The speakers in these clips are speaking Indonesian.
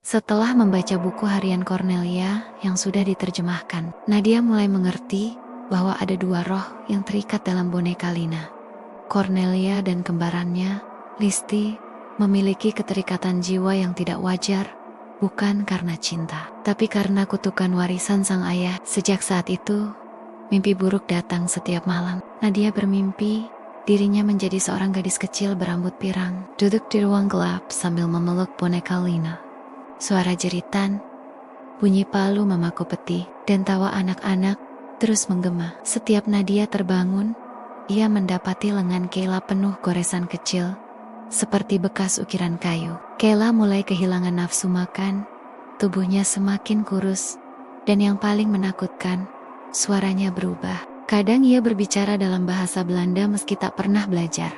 Setelah membaca buku harian Cornelia yang sudah diterjemahkan, Nadia mulai mengerti bahwa ada dua roh yang terikat dalam boneka Lina. Cornelia dan kembarannya, Listi, memiliki keterikatan jiwa yang tidak wajar, bukan karena cinta, tapi karena kutukan warisan sang ayah. Sejak saat itu, mimpi buruk datang setiap malam. Nadia bermimpi dirinya menjadi seorang gadis kecil berambut pirang, duduk di ruang gelap sambil memeluk boneka Lina. Suara jeritan, bunyi palu memaku peti, dan tawa anak-anak terus menggema. Setiap Nadia terbangun, ia mendapati lengan Kayla penuh goresan kecil, seperti bekas ukiran kayu. Kayla mulai kehilangan nafsu makan, tubuhnya semakin kurus, dan yang paling menakutkan, suaranya berubah. Kadang ia berbicara dalam bahasa Belanda meski tak pernah belajar.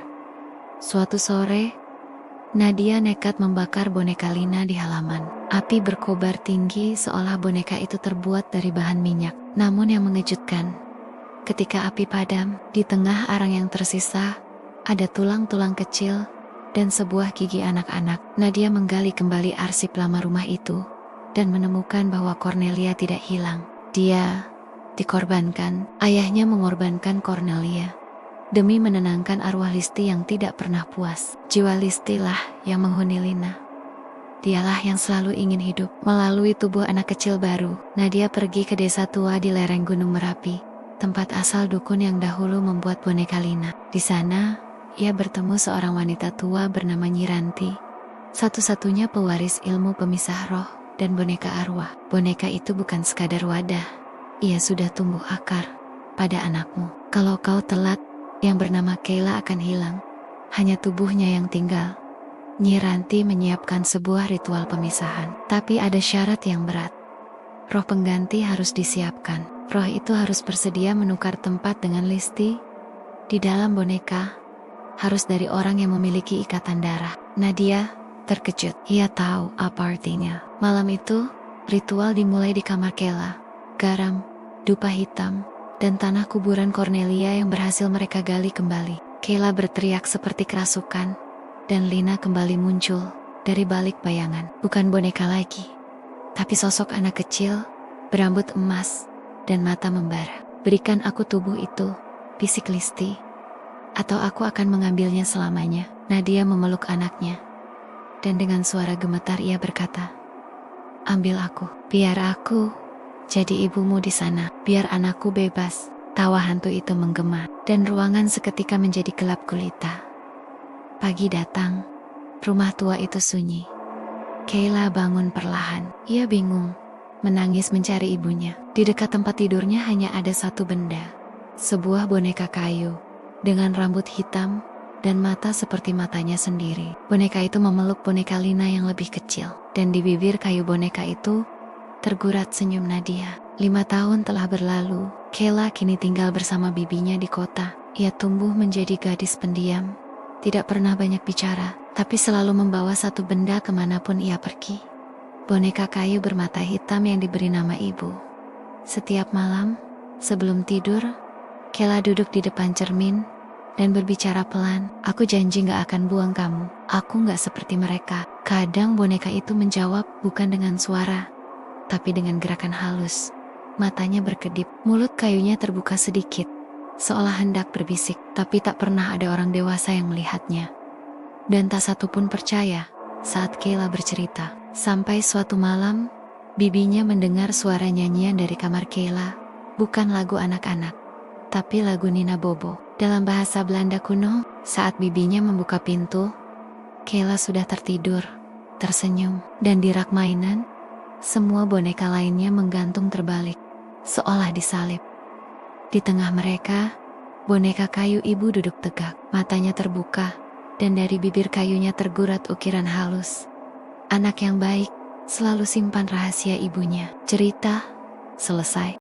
Suatu sore, Nadia nekat membakar boneka Lina di halaman. Api berkobar tinggi seolah boneka itu terbuat dari bahan minyak. Namun yang mengejutkan, ketika api padam, di tengah arang yang tersisa, ada tulang-tulang kecil dan sebuah gigi anak-anak. Nadia menggali kembali arsip lama rumah itu dan menemukan bahwa Cornelia tidak hilang. Dia dikorbankan. Ayahnya mengorbankan Cornelia demi menenangkan arwah Listi yang tidak pernah puas. Jiwa Listi lah yang menghuni Lina. Dialah yang selalu ingin hidup melalui tubuh anak kecil baru. Nadia pergi ke desa tua di lereng Gunung Merapi, tempat asal dukun yang dahulu membuat boneka Lina. Di sana, ia bertemu seorang wanita tua bernama Nyi Ranti, satu-satunya pewaris ilmu pemisah roh dan boneka arwah. Boneka itu bukan sekadar wadah. Ia sudah tumbuh akar pada anakmu. Kalau kau telat, yang bernama Kayla akan hilang. Hanya tubuhnya yang tinggal. Nyi Ranti menyiapkan sebuah ritual pemisahan. Tapi ada syarat yang berat. Roh pengganti harus disiapkan. Roh itu harus bersedia menukar tempat dengan Listi. Di dalam boneka, harus dari orang yang memiliki ikatan darah. Nadia terkejut. Ia tahu apa artinya. Malam itu, ritual dimulai di kamar Kayla. Garam, dupa hitam, dan tanah kuburan Cornelia yang berhasil mereka gali kembali. Kayla berteriak seperti kerasukan, dan Lina kembali muncul dari balik bayangan. Bukan boneka lagi, tapi sosok anak kecil, berambut emas, dan mata membara. Berikan aku tubuh itu, bisik Listi, atau aku akan mengambilnya selamanya. Nadia memeluk anaknya, dan dengan suara gemetar ia berkata, ambil aku, biar aku jadi ibumu di sana, biar anakku bebas. Tawa hantu itu menggema, dan ruangan seketika menjadi gelap gulita. Pagi datang, rumah tua itu sunyi. Kayla bangun perlahan. Ia bingung, menangis mencari ibunya. Di dekat tempat tidurnya hanya ada satu benda, sebuah boneka kayu, dengan rambut hitam, dan mata seperti matanya sendiri. Boneka itu memeluk boneka Lina yang lebih kecil, dan di bibir kayu boneka itu, tergurat senyum Nadia. 5 tahun telah berlalu, Kayla kini tinggal bersama bibinya di kota. Ia tumbuh menjadi gadis pendiam, tidak pernah banyak bicara, tapi selalu membawa satu benda kemanapun ia pergi. Boneka kayu bermata hitam yang diberi nama ibu. Setiap malam, sebelum tidur, Kayla duduk di depan cermin dan berbicara pelan, aku janji gak akan buang kamu, aku gak seperti mereka. Kadang boneka itu menjawab bukan dengan suara, tapi dengan gerakan halus. Matanya berkedip, mulut kayunya terbuka sedikit, seolah hendak berbisik, tapi tak pernah ada orang dewasa yang melihatnya. Dan tak satu pun percaya saat Kayla bercerita. Sampai suatu malam, bibinya mendengar suara nyanyian dari kamar Kayla, bukan lagu anak-anak, tapi lagu Nina Bobo. Dalam bahasa Belanda kuno, saat bibinya membuka pintu, Kayla sudah tertidur, tersenyum, dan di rak mainan, semua boneka lainnya menggantung terbalik, seolah disalib. Di tengah mereka, boneka kayu ibu duduk tegak, matanya terbuka, dan dari bibir kayunya tergurat ukiran halus. Anak yang baik selalu simpan rahasia ibunya. Cerita selesai.